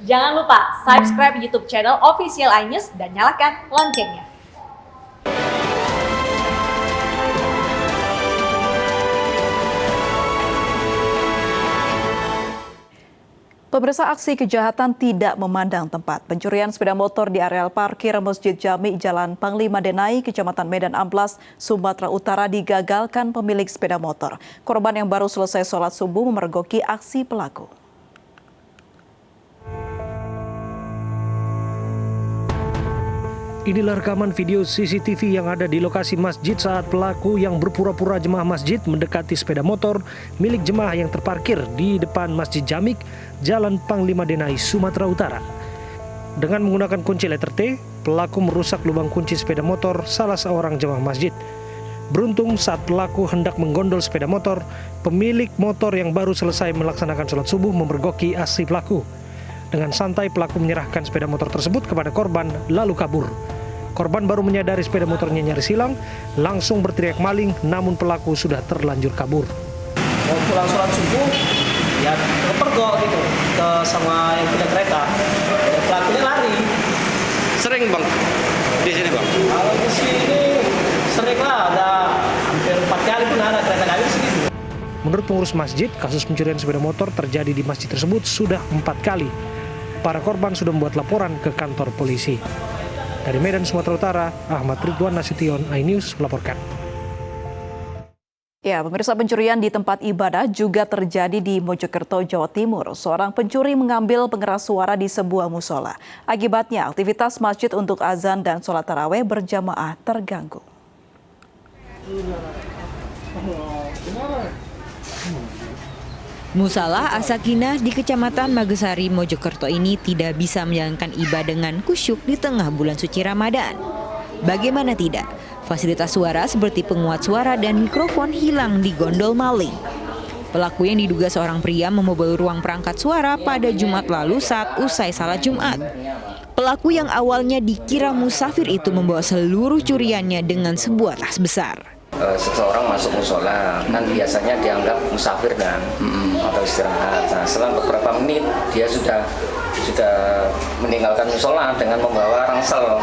Jangan lupa subscribe YouTube channel Official iNews dan nyalakan loncengnya. Pemirsa, aksi kejahatan tidak memandang tempat. Pencurian sepeda motor di areal parkir Masjid Jami Jalan Panglima Denai, Kecamatan Medan Amplas, Sumatera Utara digagalkan pemilik sepeda motor. Korban yang baru selesai sholat subuh memergoki aksi pelaku. Inilah rekaman video CCTV yang ada di lokasi masjid saat pelaku yang berpura-pura jemaah masjid mendekati sepeda motor milik jemaah yang terparkir di depan Masjid Jamik, Jalan Panglima Denai, Sumatera Utara. Dengan menggunakan kunci letter T, pelaku merusak lubang kunci sepeda motor salah seorang jemaah masjid. Beruntung saat pelaku hendak menggondol sepeda motor, pemilik motor yang baru selesai melaksanakan sholat subuh memergoki aksi pelaku. Dengan santai pelaku menyerahkan sepeda motor tersebut kepada korban lalu kabur. Korban baru menyadari sepeda motornya nyaris hilang, langsung berteriak maling, namun pelaku sudah terlanjur kabur. Mau pulang sholat subuh, ya kepergok gitu ke sama yang punya kereta. Ya, pelakunya lari. Sering bang di sini bang? Kalau di sini sering lah, ada hampir 4 kali pun ada kereta kami di sini. Menurut pengurus masjid, kasus pencurian sepeda motor terjadi di masjid tersebut sudah 4 kali. Para korban sudah membuat laporan ke kantor polisi. Dari Medan, Sumatera Utara, Ahmad Ridwan Nasution, iNews melaporkan. Ya, pemirsa, pencurian di tempat ibadah juga terjadi di Mojokerto, Jawa Timur. Seorang pencuri mengambil pengeras suara di sebuah musola. Akibatnya, aktivitas masjid untuk azan dan sholat tarawih berjamaah terganggu. Musalah As-Sakinah di Kecamatan Magesari, Mojokerto ini tidak bisa menjalankan ibadah dengan khusyuk di tengah bulan suci Ramadan. Bagaimana tidak, fasilitas suara seperti penguat suara dan mikrofon hilang di gondol maling. Pelaku yang diduga seorang pria membobol ruang perangkat suara pada Jumat lalu saat usai salat Jumat. Pelaku yang awalnya dikira musafir itu membawa seluruh curiannya dengan sebuah tas besar. Seseorang masuk musola kan biasanya dianggap musafir kan atau istirahat. Nah, selang beberapa menit dia sudah meninggalkan musola dengan membawa ransel.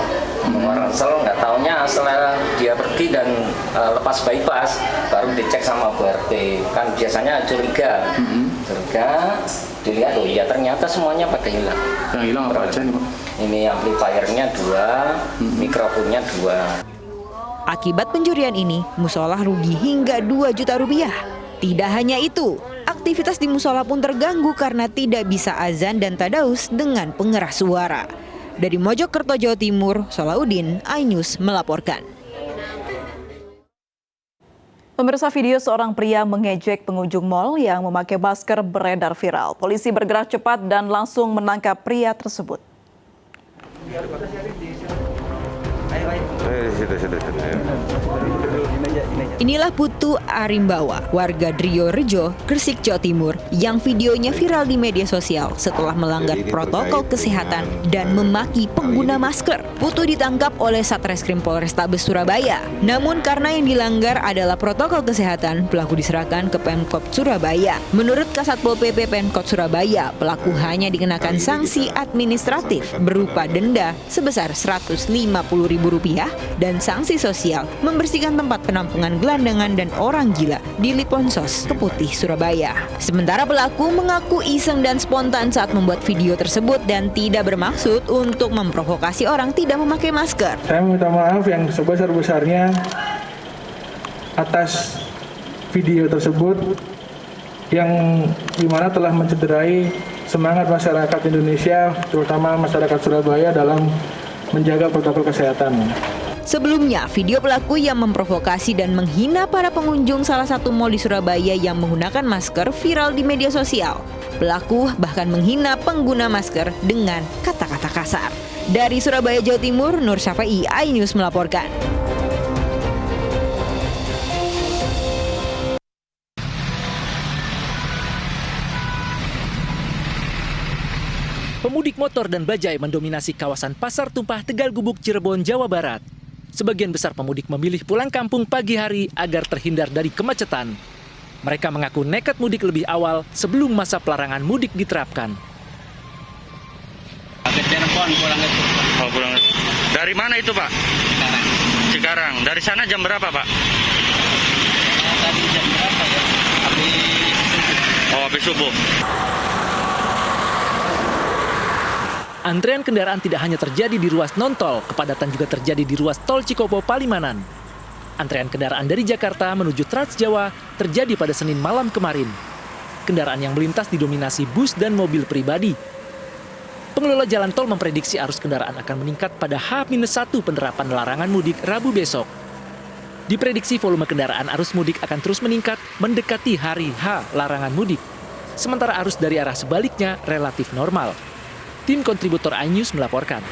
Nggak taunya setelah dia pergi dan lepas bypass baru dicek sama Bu RT. Kan biasanya curiga, dilihat oh iya ternyata semuanya pada hilang. Yang hilang apa aja nih Pak? Ini amplifiernya 2, mikrofonnya 2. Akibat pencurian ini, musola rugi hingga 2 juta rupiah. Tidak hanya itu, aktivitas di musola pun terganggu karena tidak bisa azan dan tadaus dengan pengeras suara. Dari Mojokerto, Jawa Timur, Solahuddin, iNews melaporkan. Pemirsa, video seorang pria mengejek pengunjung mal yang memakai masker beredar viral. Polisi bergerak cepat dan langsung menangkap pria tersebut. Inilah Putu Arimbawa, warga Drio Rejo, Gresik, Jawa Timur, yang videonya viral di media sosial setelah melanggar protokol kesehatan dan memaki pengguna masker. Putu ditangkap oleh Satreskrim Polrestabes Surabaya. Namun karena yang dilanggar adalah protokol kesehatan, pelaku diserahkan ke Pemkot Surabaya. Menurut Kasatpol PP Pemkot Surabaya, pelaku hanya dikenakan sanksi administratif berupa denda sebesar Rp150.000 dan sanksi sosial membersihkan tempat penampungan gelandangan dan orang gila di Liponsos, Keputih, Surabaya. Sementara pelaku mengaku iseng dan spontan saat membuat video tersebut dan tidak bermaksud untuk memprovokasi orang tidak memakai masker. Saya minta maaf yang sebesar-besarnya atas video tersebut yang dimana telah mencederai semangat masyarakat Indonesia, terutama masyarakat Surabaya dalam menjaga protokol kesehatan. Sebelumnya, video pelaku yang memprovokasi dan menghina para pengunjung salah satu mal di Surabaya yang menggunakan masker viral di media sosial. Pelaku bahkan menghina pengguna masker dengan kata-kata kasar. Dari Surabaya, Jawa Timur, Nur Syafai, iNews melaporkan. Pemudik motor dan bajai mendominasi kawasan Pasar Tumpah Tegal Gubuk, Cirebon, Jawa Barat. Sebagian besar pemudik memilih pulang kampung pagi hari agar terhindar dari kemacetan. Mereka mengaku nekat mudik lebih awal sebelum masa pelarangan mudik diterapkan. Cirebon pulang ke Cirebon. Oh, pulang. Dari mana itu, Pak? Cikarang. Cikarang. Dari sana jam berapa, Pak? Tadi jam berapa ya? Habis subuh. Antrean kendaraan tidak hanya terjadi di ruas non-tol, kepadatan juga terjadi di ruas tol Cikopo Palimanan. Antrean kendaraan dari Jakarta menuju Trans Jawa terjadi pada Senin malam kemarin. Kendaraan yang melintas didominasi bus dan mobil pribadi. Pengelola jalan tol memprediksi arus kendaraan akan meningkat pada H-1 penerapan larangan mudik Rabu besok. Diprediksi volume kendaraan arus mudik akan terus meningkat mendekati hari H larangan mudik. Sementara arus dari arah sebaliknya relatif normal. Tim kontributor iNews melaporkan.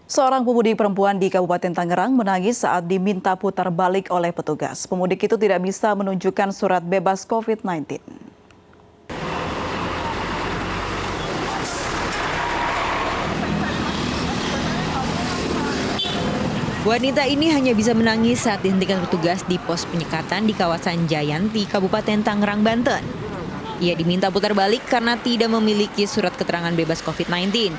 Seorang pemudik perempuan di Kabupaten Tangerang menangis saat diminta putar balik oleh petugas. Pemudik itu tidak bisa menunjukkan surat bebas COVID-19. Wanita ini hanya bisa menangis saat dihentikan petugas di pos penyekatan di kawasan Jayanti, Kabupaten Tangerang, Banten. Ia diminta putar balik karena tidak memiliki surat keterangan bebas COVID-19.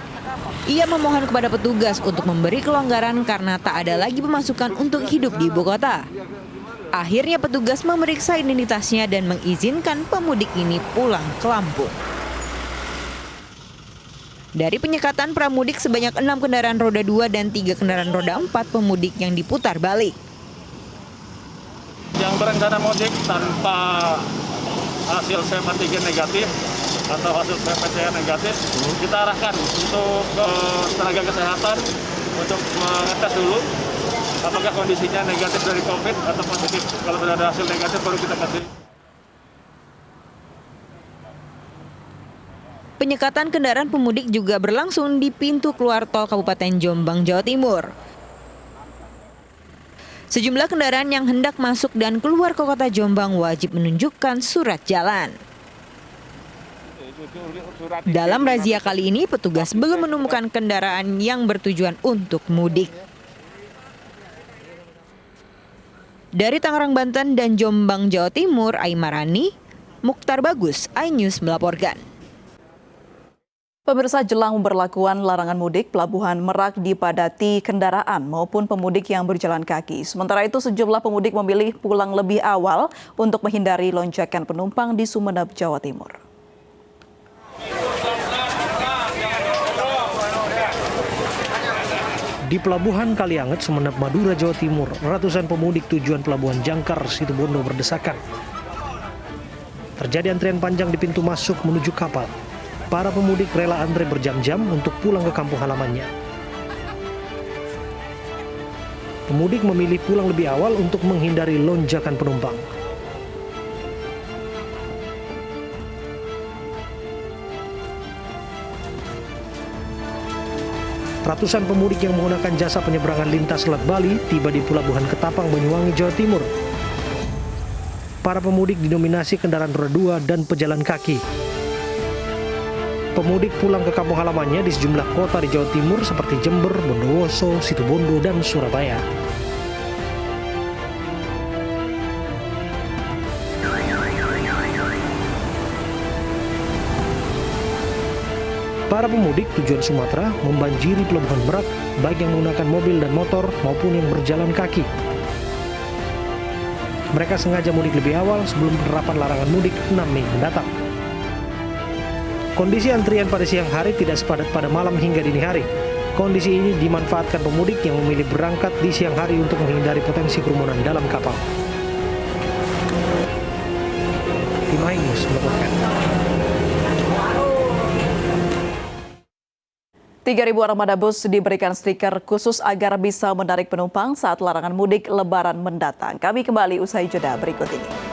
Ia memohon kepada petugas untuk memberi kelonggaran karena tak ada lagi pemasukan untuk hidup di ibu kota. Akhirnya petugas memeriksa identitasnya dan mengizinkan pemudik ini pulang ke Lampung. Dari penyekatan pramudik sebanyak 6 kendaraan roda 2 dan 3 kendaraan roda 4 pemudik yang diputar balik. Yang berencana mudik tanpa hasil swab antigen negatif atau hasil swab PCR negatif, kita arahkan untuk tenaga kesehatan untuk mengetes dulu apakah kondisinya negatif dari COVID atau positif. Kalau sudah ada hasil negatif baru kita kasih. Penyekatan kendaraan pemudik juga berlangsung di pintu keluar tol Kabupaten Jombang, Jawa Timur. Sejumlah kendaraan yang hendak masuk dan keluar ke kota Jombang wajib menunjukkan surat jalan. Dalam razia kali ini, petugas belum menemukan kendaraan yang bertujuan untuk mudik. Dari Tangerang, Banten dan Jombang, Jawa Timur, Aimarani, Mukhtar Bagus, iNews melaporkan. Pemirsa, jelang pemberlakuan larangan mudik, Pelabuhan Merak dipadati kendaraan maupun pemudik yang berjalan kaki. Sementara itu, sejumlah pemudik memilih pulang lebih awal untuk menghindari lonjakan penumpang di Sumeneb, Jawa Timur. Di Pelabuhan Kalianget, Sumeneb, Madura, Jawa Timur, ratusan pemudik tujuan Pelabuhan Jangkar, Situbondo berdesakan. Terjadi antrian panjang di pintu masuk menuju kapal. Para pemudik rela antre berjam-jam untuk pulang ke kampung halamannya. Pemudik memilih pulang lebih awal untuk menghindari lonjakan penumpang. Ratusan pemudik yang menggunakan jasa penyeberangan lintas Selat Bali tiba di Pelabuhan Ketapang, Banyuwangi, Jawa Timur. Para pemudik didominasi kendaraan roda 2 dan pejalan kaki. Pemudik pulang ke kampung halamannya di sejumlah kota di Jawa Timur seperti Jember, Bondowoso, Situbondo, dan Surabaya. Para pemudik tujuan Sumatera membanjiri Pelabuhan Merak, baik yang menggunakan mobil dan motor maupun yang berjalan kaki. Mereka sengaja mudik lebih awal sebelum penerapan larangan mudik 6 Mei mendatang. Kondisi antrian pada siang hari tidak sepadat pada malam hingga dini hari. Kondisi ini dimanfaatkan pemudik yang memilih berangkat di siang hari untuk menghindari potensi kerumunan dalam kapal. Tim iNews melaporkan. 3.000 armada bus diberikan stiker khusus agar bisa menarik penumpang saat larangan mudik Lebaran mendatang. Kami kembali usai jeda berikut ini.